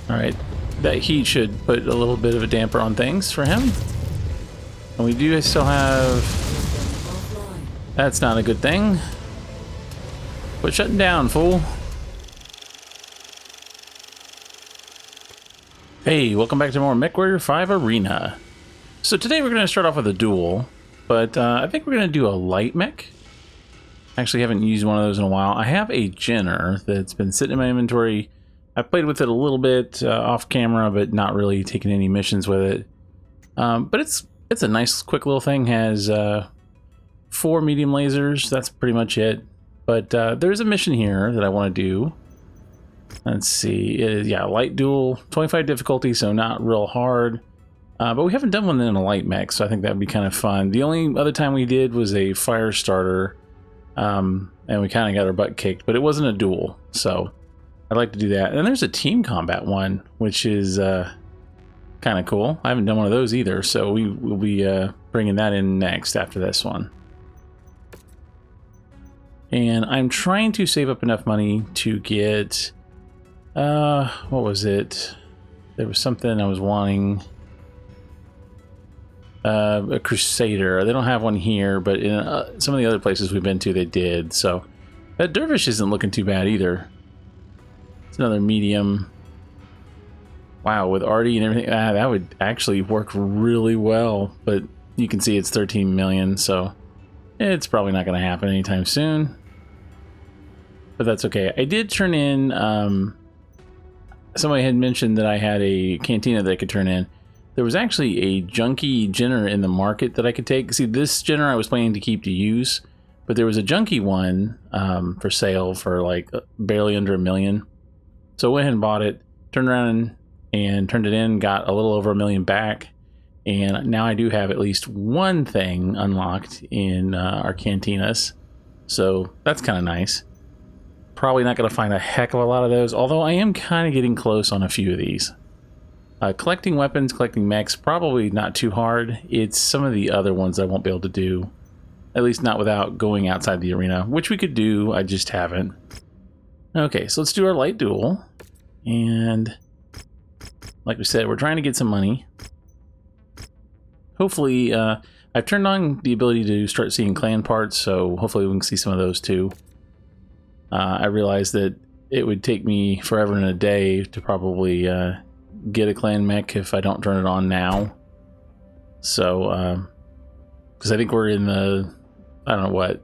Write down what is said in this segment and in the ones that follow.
Alright, that heat should put a little bit of a damper on things for him. And we do still have... That's not a good thing. Quit shutting down, fool. Hey, welcome back to more MechWarrior 5 Arena. So today we're going to start off with a duel, but I think we're going to do a light mech. Actually haven't used one of those in a while. I have a Jenner that's been sitting in my inventory. I played with it a little bit off camera, but not really taking any missions with it. But it's a nice, quick little thing. Has 4 medium lasers. That's pretty much it. But there's a mission here that I want to do. Let's see. It is, yeah, light duel, 25 difficulty, so not real hard. But we haven't done one in a light mech, so I think that would be kind of fun. The only other time we did was a fire starter, and we kind of got our butt kicked, but it wasn't a duel, so I'd like to do that. And then there's a team combat one, which is kind of cool. I haven't done one of those either, so we will be bringing that in next after this one. And I'm trying to save up enough money to get, what was it? There was something I was wanting. A Crusader. They don't have one here, but in some of the other places we've been to, they did. So that Dervish isn't looking too bad either. It's another medium. Wow, with Artie and everything, that would actually work really well. But you can see it's 13 million, so it's probably not going to happen anytime soon. But that's okay. I did turn in, somebody had mentioned that I had a cantina that I could turn in. There was actually a junky Jenner in the market that I could take. See, this Jenner I was planning to keep to use, but there was a junky one for sale for like barely under $1 million. So I went ahead and bought it, turned around and turned it in, got a little over $1 million back. And now I do have at least one thing unlocked in our cantinas. So that's kind of nice. Probably not going to find a heck of a lot of those, although I am kind of getting close on a few of these. Collecting weapons, collecting mechs, probably not too hard. It's some of the other ones I won't be able to do, at least not without going outside the arena, which we could do, I just haven't. Okay, so let's do our light duel. And like we said, we're trying to get some money. Hopefully, I've turned on the ability to start seeing clan parts, so hopefully we can see some of those too. I realized that it would take me forever and a day to probably get a clan mech if I don't turn it on now. So, because I think we're in the, I don't know what,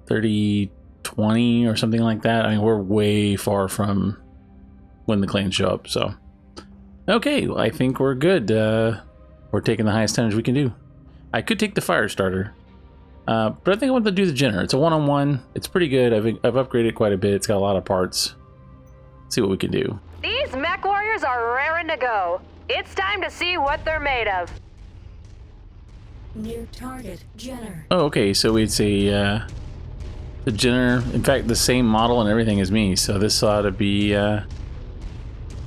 30-20 or something like that. I mean, we're way far from when the clans show up, so. Okay, well, I think we're good. We're taking the highest tonnage we can do. I could take the fire starter. But I think I want to do the Jenner. It's a one-on-one. It's pretty good. I've upgraded quite a bit. It's got a lot of parts. Let's see what we can do. These mech warriors are raring to go. It's time to see what they're made of. Near target, Jenner. Oh, okay. So it's a the Jenner. In fact, the same model and everything as me. So this ought to be a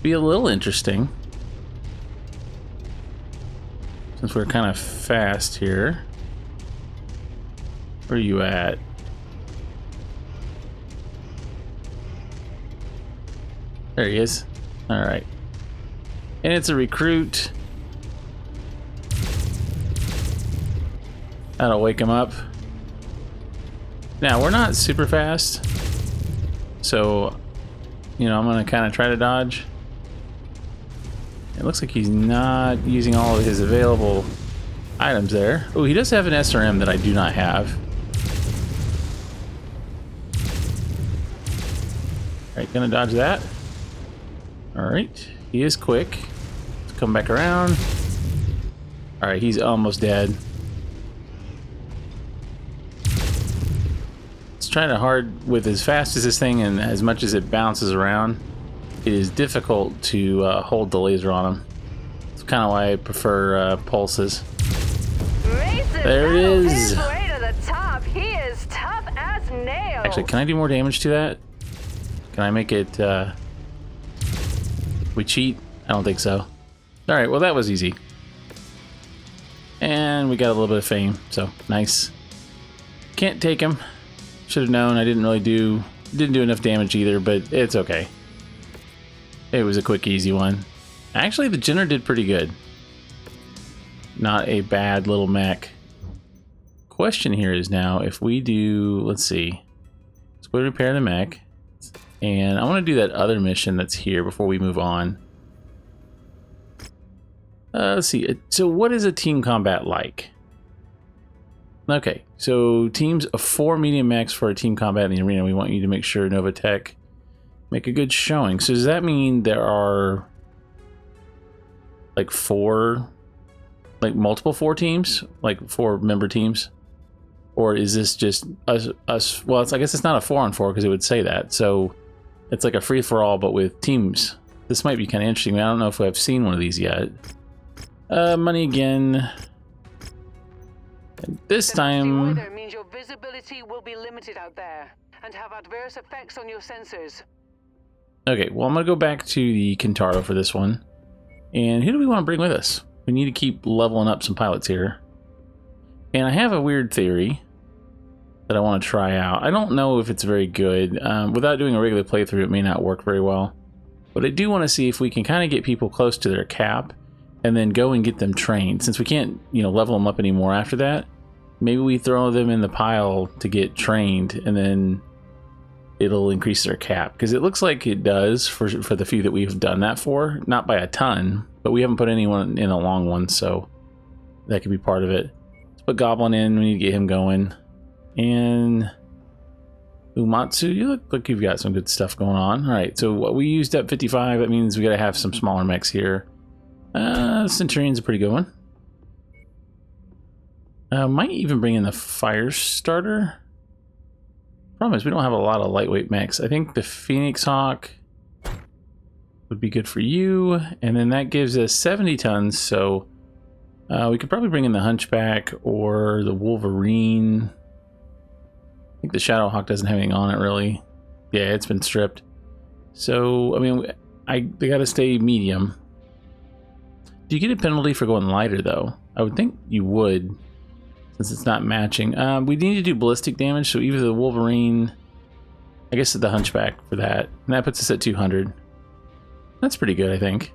little interesting. Since we're kind of fast here. Where are you at? There he is. All right. And it's a recruit. That'll wake him up. Now, we're not super fast. So, you know, I'm going to kind of try to dodge. It looks like he's not using all of his available items there. Oh, he does have an SRM that I do not have. Alright, gonna dodge that. Alright, he is quick. Let's come back around. Alright, he's almost dead. It's trying to hard with as fast as this thing and as much as it bounces around. It is difficult to hold the laser on him. It's kind of why I prefer pulses. There it is. His way to the top. He is tough as nails. Actually, can I do more damage to that? Can I make it, we cheat? I don't think so. Alright, well that was easy. And we got a little bit of fame, so nice. Can't take him. Should have known I didn't do enough damage either, but it's okay. It was a quick, easy one. Actually, the Jenner did pretty good. Not a bad little mech. Question here is now if we do, let's see. Let's go repair the mech. And I want to do that other mission that's here before we move on. Let's see. So what is a team combat like? Okay, so teams of 4 medium mechs for a team combat in the arena. We want you to make sure Novatech make a good showing. So does that mean there are like multiple 4 teams? Like 4 member teams? Or is this just us? Well, I guess it's not a 4-on-4 because it would say that. So it's like a free-for-all, but with teams. This might be kind of interesting. I don't know if I've seen one of these yet. Money again. And this time... weather means your visibility will be limited out there and have adverse effects on your sensors. Okay, well, I'm going to go back to the Kintaro for this one. And who do we want to bring with us? We need to keep leveling up some pilots here. And I have a weird theory that I want to try out. I don't know if it's very good. Without doing a regular playthrough, it may not work very well. But I do want to see if we can kind of get people close to their cap and then go and get them trained. Since we can't, level them up anymore after that, maybe we throw them in the pile to get trained and then it'll increase their cap. Because it looks like it does for the few that we've done that for. Not by a ton, but we haven't put anyone in a long one, so that could be part of it. Let's put Goblin in. We need to get him going. And Umatsu, you look like you've got some good stuff going on. All right, so what we used up 55. That means we got to have some smaller mechs here. Centurion's a pretty good one. Might even bring in the fire starter. Problem is we don't have a lot of lightweight mechs. I think the Phoenix Hawk would be good for you, and then that gives us 70 tons. So we could probably bring in the Hunchback or the Wolverine. I think the Shadowhawk doesn't have anything on it really. Yeah, it's been stripped. So I mean, they got to stay medium. Do you get a penalty for going lighter though? I would think you would, since it's not matching. We need to do ballistic damage, so either the Wolverine, I guess the Hunchback for that, and that puts us at 200. That's pretty good, I think.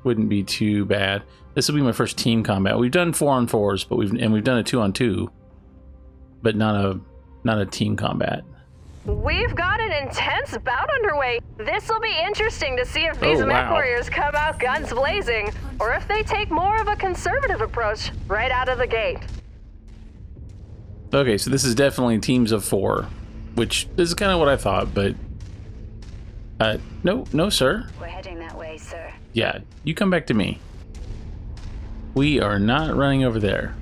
Wouldn't be too bad. This will be my first team combat. We've done 4-on-4s, but we've done a 2-on-2, but not a team combat. We've got an intense bout underway. This will be interesting to see if these mech warriors come out guns blazing, or if they take more of a conservative approach right out of the gate. Okay, so this is definitely teams of 4, which is kind of what I thought, but no, sir. We're heading that way, sir. Yeah, you come back to me. We are not running over there.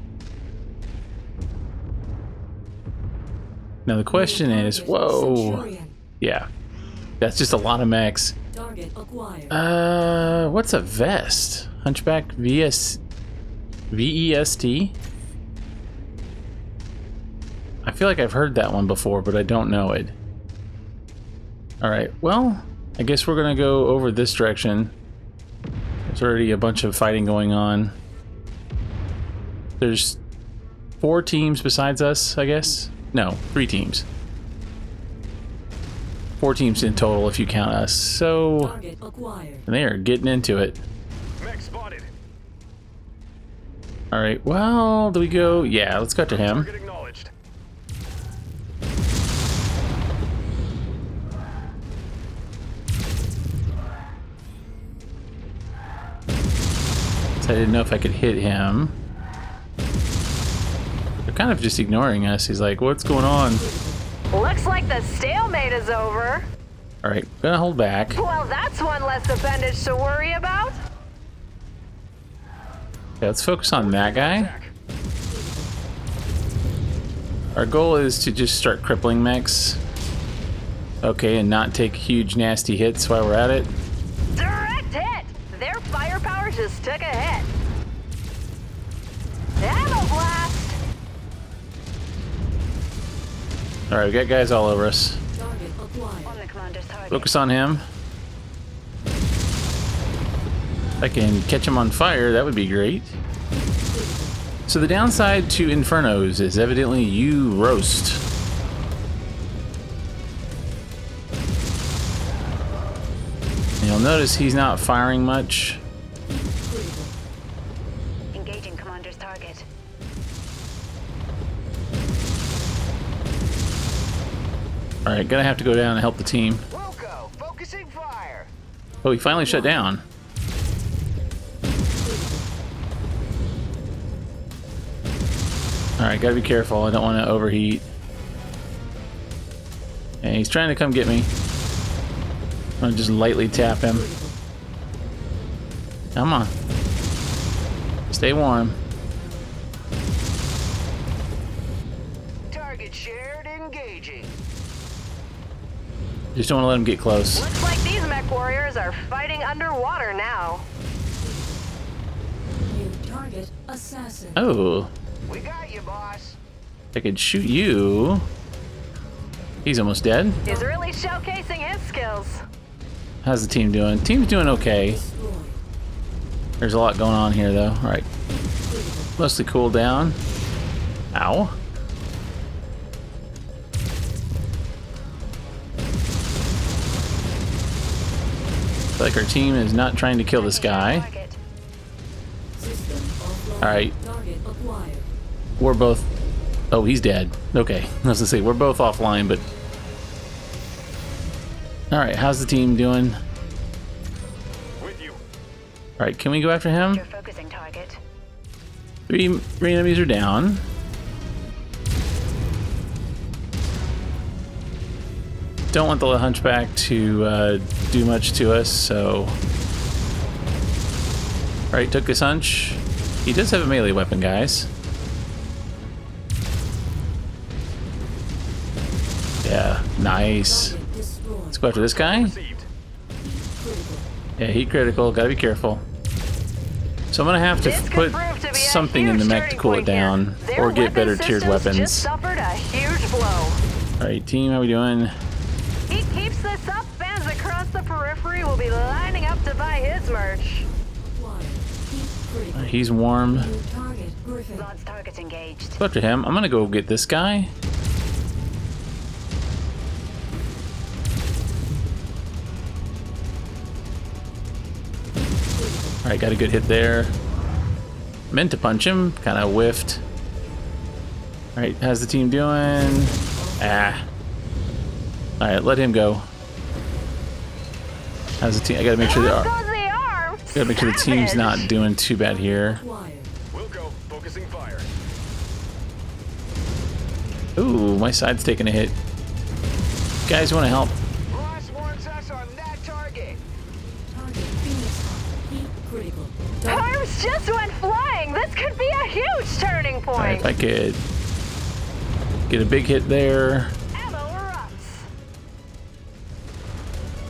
Now the question is, whoa, yeah, that's just a lot of mechs. What's a vest? Hunchback VEST? I feel like I've heard that one before, but I don't know it. All right, well, I guess we're gonna go over this direction. There's already a bunch of fighting going on. There's 4 teams besides us, I guess. No, 3 teams. 4 teams in total if you count us. So they are getting into it. Mech spotted. All right. Well, do we go? Yeah, let's go to him. Target acknowledged. So I didn't know if I could hit him. They're kind of just ignoring us. He's like, "What's going on?" Looks like the stalemate is over. All right, gonna hold back. Well, that's one less appendage to worry about. Okay, let's focus on that guy. Our goal is to just start crippling mechs. Okay, and not take huge nasty hits while we're at it. Direct hit! Their firepower just took a hit. Ammo blast! Alright, we got guys all over us. On the commander's target. Focus on him. If I can catch him on fire, that would be great. So the downside to Infernos is evidently you roast. You'll notice he's not firing much. Engaging commander's target. Alright, gonna have to go down and help the team. Wilco, focusing fire. Oh, he finally shut down. Alright, gotta be careful. I don't want to overheat. And he's trying to come get me. I'm gonna just lightly tap him. Come on. Stay warm. Target shared, engaging. Just don't want to let him get close. Looks like these MechWarriors are fighting underwater now. New target assassin. Oh, We got you, boss. I could shoot you. He's almost dead. He's really showcasing his skills. How's the team doing? Team's doing okay. Destroyed. There's a lot going on here, though. All right. Mostly cool down. Ow. I feel like our team is not trying to kill this guy. Target. System offline. All right. Target acquired. We're both... Oh, he's dead. Okay. I was gonna say, we're both offline, but... Alright, how's the team doing? With you. Alright, can we go after him? You're focusing target. Three enemies are down. Don't want the hunchback to do much to us, so... Alright, took his hunch. He does have a melee weapon, guys. Yeah, nice. Target destroyed. Let's go after this guy. Received. Critical. Yeah, heat critical. Gotta be careful. So I'm gonna have to This could put prove to be a something in the huge mech to turning cool it point here. down, Their or get weapon better tiered systems weapons. Just suffered a huge blow. All right, team, how we doing? He keeps this up, fans across the periphery will be lining up to buy his merch. Acquired. Heat critical. He's warm. New target Griffin. Launch target engaged. Go after him. I'm gonna go get this guy. All right, got a good hit there. Meant to punch him, kind of whiffed. All right, how's the team doing? Ah. All right, let him go. How's the team? I gotta make sure they Off are. goes the arm. Gotta make sure the team's Savage. not doing too bad here. Acquired. Wilco, focusing fire. Ooh, my side's taking a hit. Guys, want to help? Boss wants us on that target. Target Phoenix. Heat critical. Arms just went flying. This could be a huge turning All right, point. if I could get a big hit there. Ammo erupts.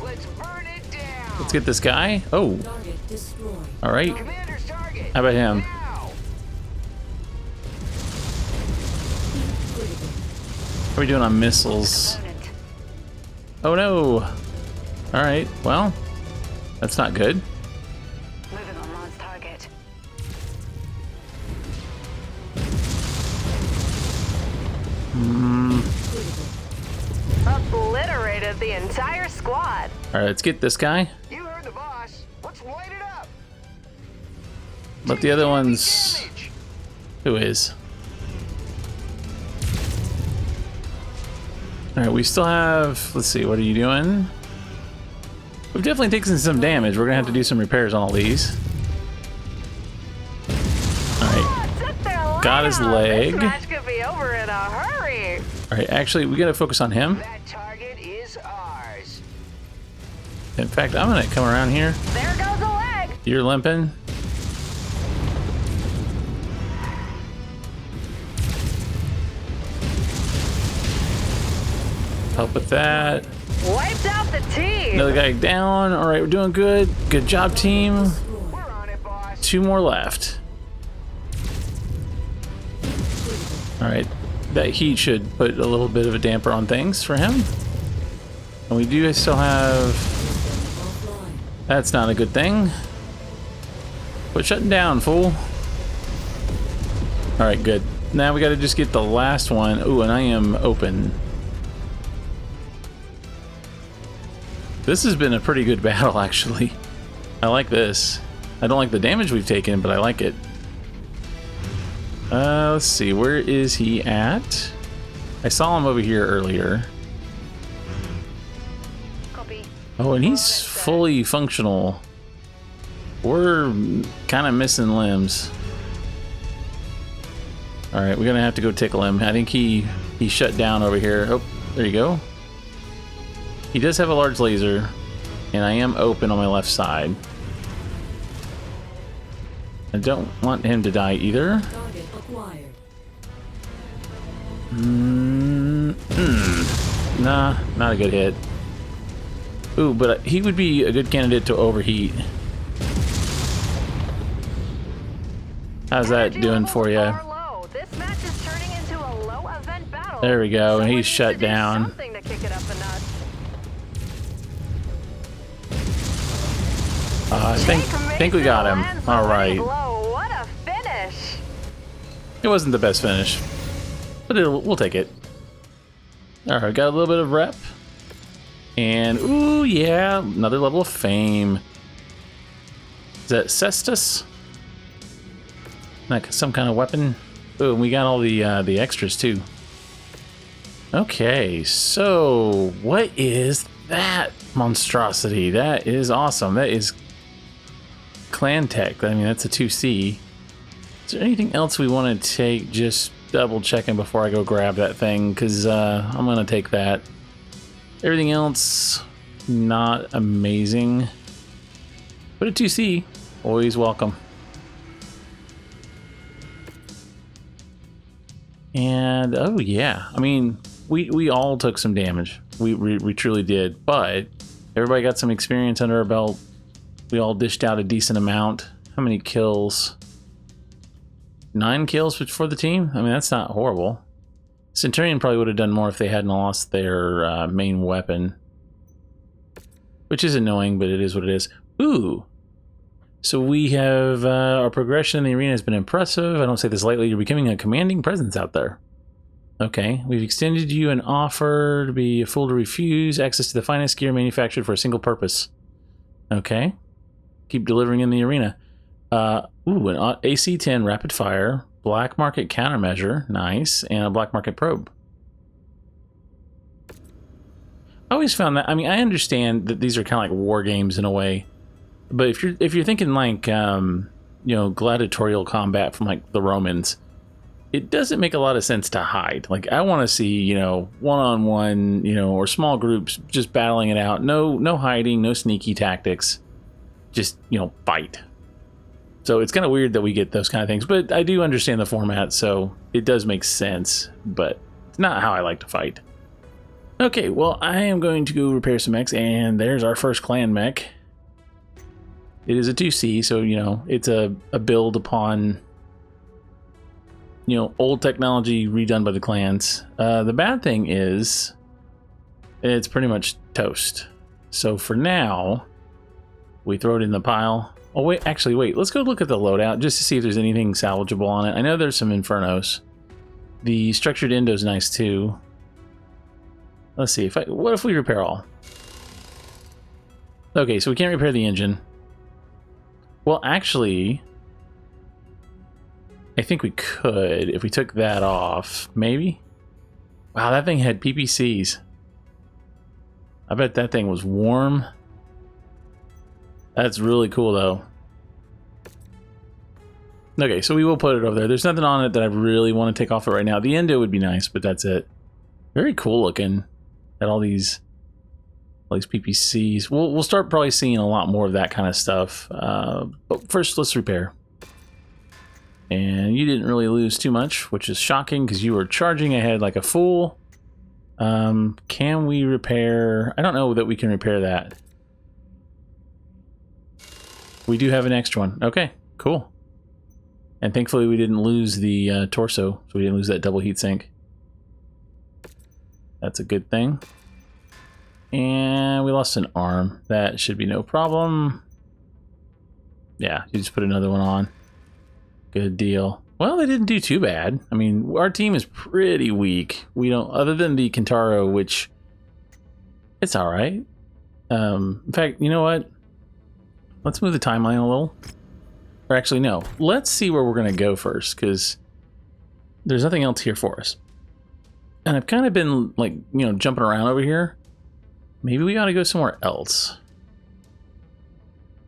Let's burn it down. Let's get this guy. Oh, Target destroyed. all right. Commander's target. How about him? Now. Heat critical. How are we doing on missiles? Opponent. Oh no. All right, well, that's not good. Moving on launch target. Obliterated the entire squad. All right, let's get this guy. You heard the boss. Let's light it up. Let the other ones... Damage. Who is? All right, we still have... Let's see, what are you doing? We've definitely taken some damage. We're gonna have to do some repairs on all these. All right, Oh, took their Got his off. leg. This match could be over in a hurry. all right. Actually, we gotta focus on him. That target is ours. In fact, I'm gonna come around here. There goes a leg. You're limping. Help with that. Wiped out the team. Another guy down. All right, we're doing good. Good job, team. We're on it, boss. 2 more left. All right, that heat should put a little bit of a damper on things for him. And we do still have... Offline. That's not a good thing. Quit shutting down, fool. All right, good. Now we got to just get the last one. Ooh, and I am open. This has been a pretty good battle, actually. I like this. I don't like the damage we've taken, but I like it. Let's see. Where is he at? I saw him over here earlier. Copy. Oh, and he's fully functional. We're kind of missing limbs. All right, we're gonna have to go tickle him. I think he shut down over here. Oh, there you go. He does have a large laser, and I am open on my left side. I don't want him to die either. Target acquired. Nah, not a good hit. Ooh, but he would be a good candidate to overheat. How's that Energy doing levels for you? are low. This match is turning into a low event battle. There we go, and Someone he's needs shut to do down. Something to kick it up a notch. I think we got him. Lands the All winning right. blow. What a finish! It wasn't the best finish, but we'll take it. All right, got a little bit of rep. And, ooh, yeah, another level of fame. Is that Cestus? Like some kind of weapon? Ooh, and we got all the extras, too. Okay, so what is that monstrosity? That is awesome. That is Clan Tech. I mean, that's a 2C. Is there anything else we want to take? Just double checking before I go grab that thing, because I'm going to take that. Everything else, not amazing. But a 2C, always welcome. And, oh yeah, I mean, we all took some damage. We truly did, but everybody got some experience under our belt. We all dished out a decent amount. How many kills? 9 kills for the team? I mean, that's not horrible. Centurion probably would have done more if they hadn't lost their main weapon. Which is annoying, but it is what it is. Ooh! So we have, our progression in the arena has been impressive. I don't say this lightly. You're becoming a commanding presence out there. Okay. We've extended you an offer to be a fool to refuse. Access to the finest gear manufactured for a single purpose. Okay. Keep delivering in the arena. Ooh, an AC-10 rapid fire, black market countermeasure, nice, and a black market probe. I always found that, I mean, I understand that these are kind of like war games in a way, but if you're thinking like, you know, gladiatorial combat from like the Romans, it doesn't make a lot of sense to hide. Like, I want to see, you know, one-on-one, you know, or small groups just battling it out. No hiding, no sneaky tactics. Just, you know, fight. So it's kind of weird that we get those kind of things, but I do understand the format, so it does make sense, but it's not how I like to fight. Okay, well, I am going to go repair some mechs, and there's our first clan mech. It is a 2C, so, you know, it's a build upon, you know, old technology redone by the clans. The bad thing is, it's pretty much toast. So for now, we throw it in the pile. Oh, wait, actually, wait. Let's go look at the loadout just to see if there's anything salvageable on it. I know there's some Infernos. The structured endo's nice, too. Let's see. What if we repair all? Okay, so we can't repair the engine. Well, actually, I think we could if we took that off. Maybe? Wow, that thing had PPCs. I bet that thing was warm. That's really cool, though. Okay, so we will put it over there. There's nothing on it that I really want to take off it right now. The endo would be nice, but that's it. Very cool looking at all these PPCs. We'll start probably seeing a lot more of that kind of stuff. But first, let's repair. And you didn't really lose too much, which is shocking because you were charging ahead like a fool. Can we repair? I don't know that we can repair that. We do have an extra one. Okay, cool. And thankfully we didn't lose the torso, so we didn't lose that double heat sink. That's a good thing. And we lost an arm. That should be no problem. Yeah, you just put another one on. Good deal. Well, they didn't do too bad. I mean, our team is pretty weak. We don't, other than the Kintaro, which it's all right. In fact, you know what? Let's move the timeline a little. Or actually, no. Let's see where we're going to go first, because there's nothing else here for us. And I've kind of been, like, you know, jumping around over here. Maybe we ought to go somewhere else.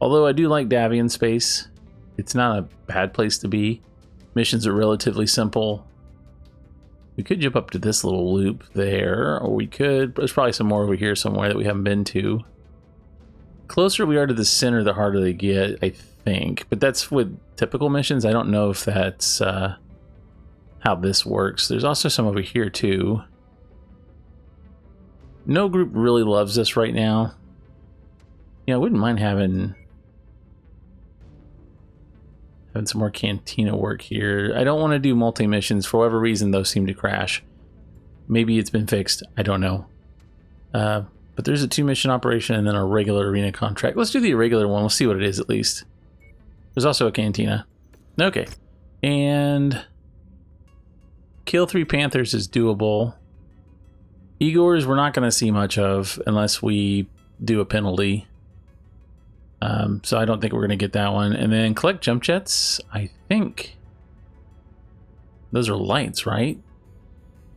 Although I do like Davian space. It's not a bad place to be. Missions are relatively simple. We could jump up to this little loop there, or we could... There's probably some more over here somewhere that we haven't been to. Closer we are to the center, the harder they get, I think. But that's with typical missions. I don't know if that's how this works. There's also some over here, too. No group really loves us right now. Yeah, I wouldn't mind having some more cantina work here. I don't want to do multi-missions. For whatever reason, those seem to crash. Maybe it's been fixed. I don't know. But there's a 2-mission operation and then a regular arena contract. Let's do the irregular one. We'll see what it is at least. There's also a cantina. Okay. And kill 3 Panthers is doable. Igors we're not going to see much of unless we do a penalty. So I don't think we're going to get that one. And then collect jump jets. I think those are lights, right?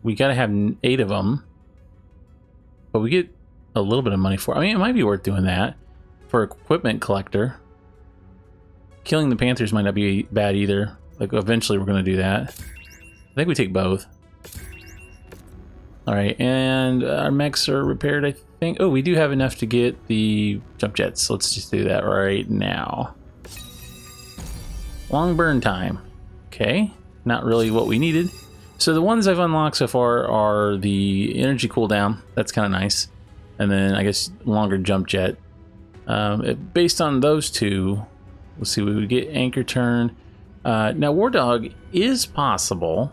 We got to have 8 of them. But we get a little bit of money for it. I mean, it might be worth doing that for equipment collector. Killing the Panthers might not be bad either. Like, eventually we're going to do that. I think we take both. All right, and our mechs are repaired, I think. Oh, we do have enough to get the jump jets. So let's just do that right now. Long burn time. Okay, not really what we needed. So the ones I've unlocked so far are the energy cooldown. That's kind of nice. And then I guess longer jump jet. Based on those two, let's see, we would get anchor turn. Now War Dog is possible.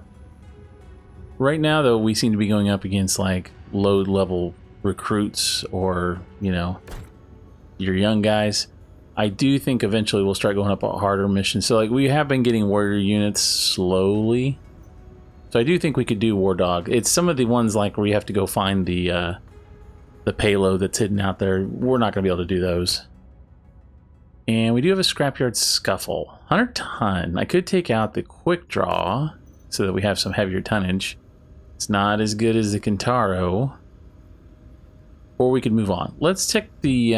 Right now, though, we seem to be going up against, like, low-level recruits or, you know, your young guys. I do think eventually we'll start going up a harder mission. So, like, we have been getting warrior units slowly. So I do think we could do War Dog. It's some of the ones, like, where you have to go find the payload that's hidden out there. We're not going to be able to do those. And we do have a Scrapyard Scuffle. 100 ton. I could take out the Quick Draw so that we have some heavier tonnage. It's not as good as the Kintaro. Or we could move on. Let's check the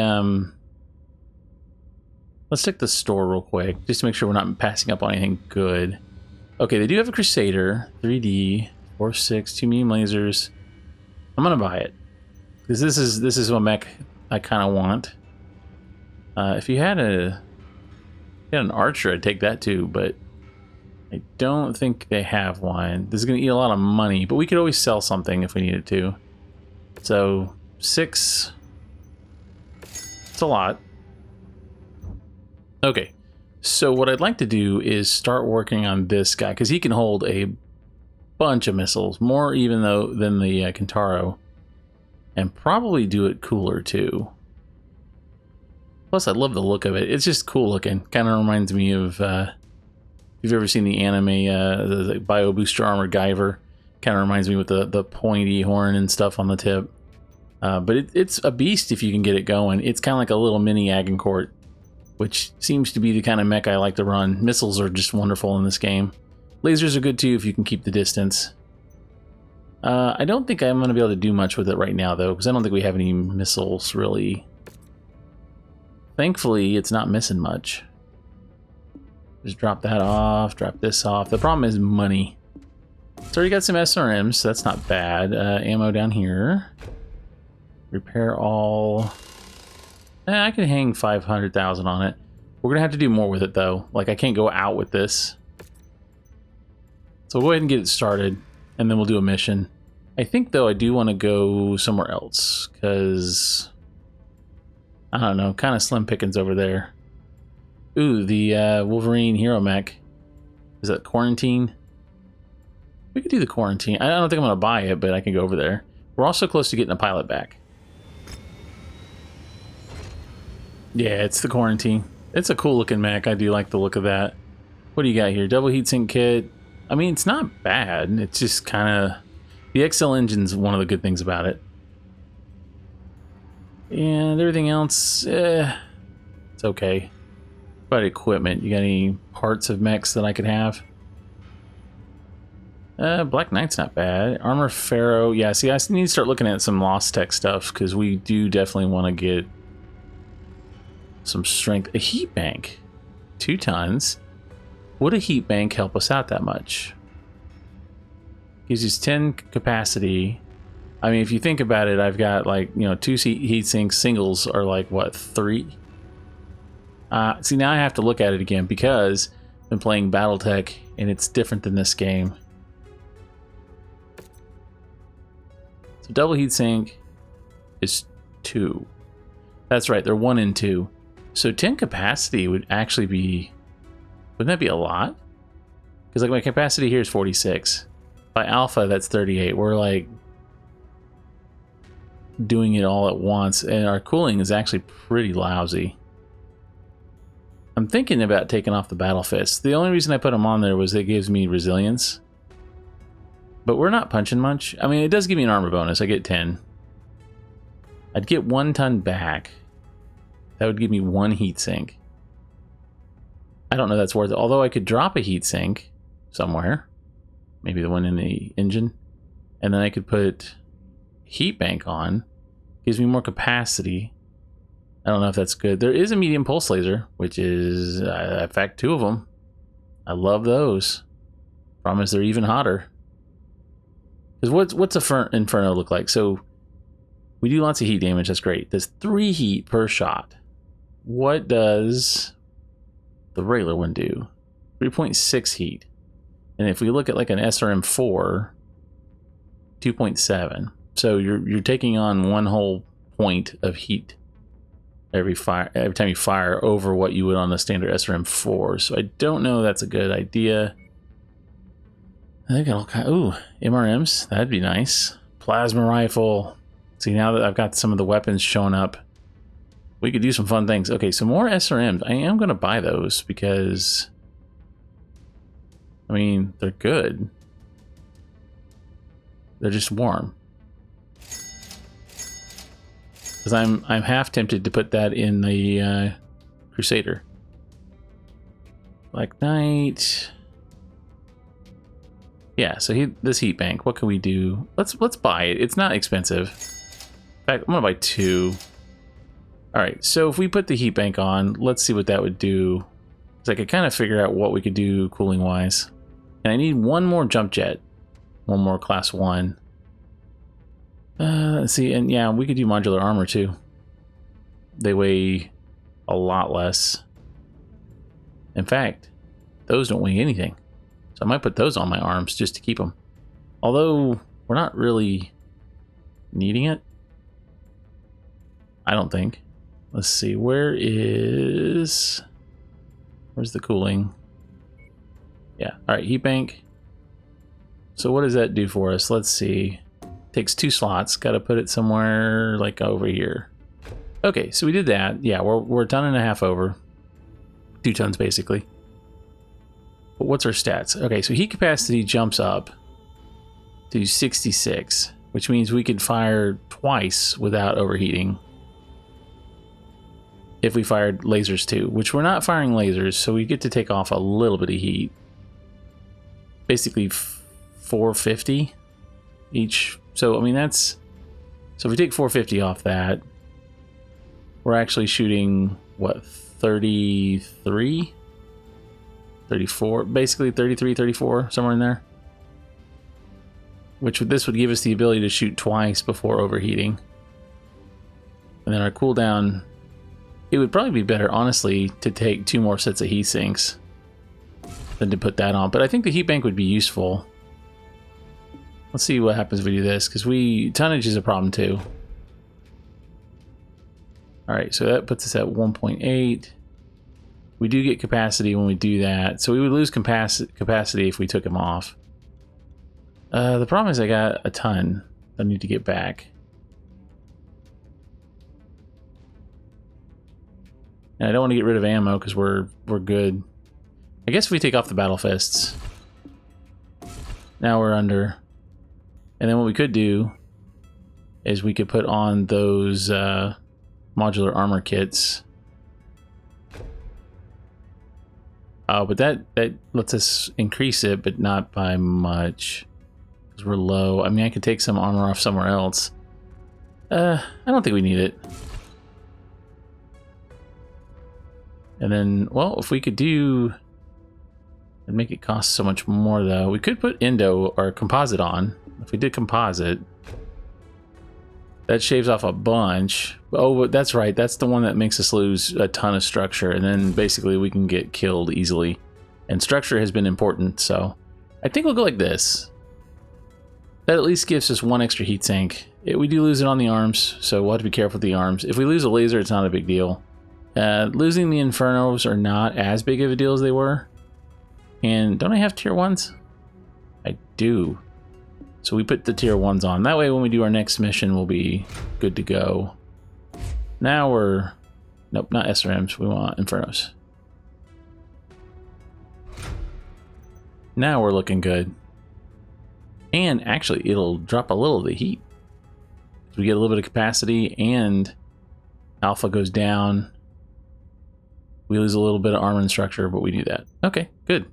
store real quick, just to make sure we're not passing up on anything good. Okay, they do have a Crusader, 3D, 4.6, 2 medium lasers. I'm gonna buy it. Because this is a mech I kinda want. If you had an archer, I'd take that too, but I don't think they have one. This is going to eat a lot of money, but we could always sell something if we needed to. So, 6. It's a lot. Okay. So what I'd like to do is start working on this guy, because he can hold a bunch of missiles, more even than the Kintaro, and probably do it cooler too. Plus, I love the look of it. It's just cool looking. Kind of reminds me of... if you've ever seen the anime, the Bio Booster Armor Guyver, kind of reminds me with the pointy horn and stuff on the tip. But it's a beast if you can get it going. It's kind of like a little mini Agincourt, which seems to be the kind of mech I like to run. Missiles are just wonderful in this game. Lasers are good too if you can keep the distance. I don't think I'm going to be able to do much with it right now, though, because I don't think we have any missiles, really. Thankfully, it's not missing much. Just drop that off, drop this off. The problem is money. It's already got some SRMs, so that's not bad. Ammo down here. Repair all. I can hang 500,000 on it. We're gonna have to do more with it though. Like, I can't go out with this. So we'll go ahead and get it started, and then we'll do a mission. I think though I do want to go somewhere else, because I don't know, kind of slim pickings over there. Ooh, the Wolverine Hero Mech. Is that Quarantine? We could do the Quarantine. I don't think I'm going to buy it, but I can go over there. We're also close to getting a pilot back. Yeah, it's the Quarantine. It's a cool looking mech. I do like the look of that. What do you got here? Double heatsink kit. I mean, it's not bad. It's just kind of... The XL engine's one of the good things about it. And everything else, it's okay. But equipment, you got any parts of mechs that I could have? Black Knight's not bad. Armor Pharaoh, yeah, see, I need to start looking at some Lost Tech stuff, because we do definitely want to get some strength. A heat bank, 2 tons. Would a heat bank help us out that much? Gives us 10 capacity. I mean, if you think about it, I've got like, you know, 2 heat sinks. Singles are like, what, 3? See, now I have to look at it again because I've been playing BattleTech and it's different than this game. So double heat sink is 2. That's right, they're 1 and 2. So 10 capacity would actually be, wouldn't that be a lot? Because like my capacity here is 46. By alpha, that's 38. We're like doing it all at once, and our cooling is actually pretty lousy. I'm thinking about taking off the battle fists. The only reason I put them on there was it gives me resilience. But we're not punching much. I mean, it does give me an armor bonus. I get 10. I'd get 1 ton back. That would give me 1 heat sink. I don't know if that's worth it. Although I could drop a heat sink somewhere. Maybe the one in the engine. And then I could put heat bank on. Gives me more capacity. I don't know if that's good. There is a medium pulse laser, which is, in fact, 2 of them. I love those. Problem is they're even hotter. Because what's a Inferno look like? So we do lots of heat damage. That's great. There's 3 heat per shot. What does the regular one do? 3.6 heat. And if we look at like an SRM4, 2.7. So you're taking on 1 whole point of heat every time you fire over what you would on the standard SRM4. So I don't know if that's a good idea. I got all kind. Ooh, MRMs. That'd be nice. Plasma rifle. See, now that I've got some of the weapons showing up, we could do some fun things. Okay, so more SRMs. I am going to buy those because, I mean, they're good. They're just warm. Because I'm half tempted to put that in the Crusader. Black Knight. Yeah, so this heat bank. What can we do? Let's buy it. It's not expensive. In fact, I'm gonna buy 2. All right, so if we put the heat bank on, let's see what that would do. Because I could kind of figure out what we could do cooling wise. And I need 1 more jump jet, 1 more class 1. Let's see, and yeah, we could do modular armor too. They weigh a lot less. In fact, those don't weigh anything. So I might put those on my arms just to keep them. Although, we're not really needing it. I don't think. Let's see, where's the cooling? Yeah, alright, heat bank. So what does that do for us? Let's see. Takes 2 slots, gotta put it somewhere like over here. Okay, so we did that. Yeah, we're 1.5 tons over. 2 tons basically. But what's our stats? Okay, so heat capacity jumps up to 66, which means we could fire twice without overheating. If we fired lasers too, which we're not firing lasers, so we get to take off a little bit of heat. Basically 450 each. So, I mean, that's... So if we take 450 off that, we're actually shooting, what, 33? 34? Basically 33, 34, somewhere in there. This would give us the ability to shoot twice before overheating. And then our cooldown... It would probably be better, honestly, to take 2 more sets of heat sinks than to put that on. But I think the heat bank would be useful. Let's see what happens if we do this, because tonnage is a problem too. Alright, so that puts us at 1.8. We do get capacity when we do that, so we would lose capacity if we took them off. The problem is I got a ton I need to get back. And I don't want to get rid of ammo because we're good. I guess if we take off the battle fists, now we're under. And then what we could do is we could put on those modular armor kits. Oh, but that lets us increase it, but not by much. Because we're low. I mean, I could take some armor off somewhere else. I don't think we need it. And then, well, if we could do... It'd make it cost so much more, though. We could put Indo or composite on. If we did composite, that shaves off a bunch. Oh, that's right. That's the one that makes us lose a ton of structure. And then basically we can get killed easily. And structure has been important, so I think we'll go like this. That at least gives us one extra heatsink. We do lose it on the arms, so we'll have to be careful with the arms. If we lose a laser, it's not a big deal. Losing the Infernos are not as big of a deal as they were. And don't I have tier 1s? I do. So we put the tier 1s on. That way when we do our next mission, we'll be good to go. Now we're... Nope, not SRMs. We want Infernos. Now we're looking good. And actually, it'll drop a little of the heat. We get a little bit of capacity and alpha goes down. We lose a little bit of armor and structure, but we do that. Okay, good.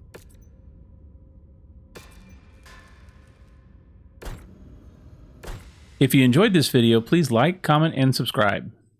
If you enjoyed this video, please like, comment, and subscribe.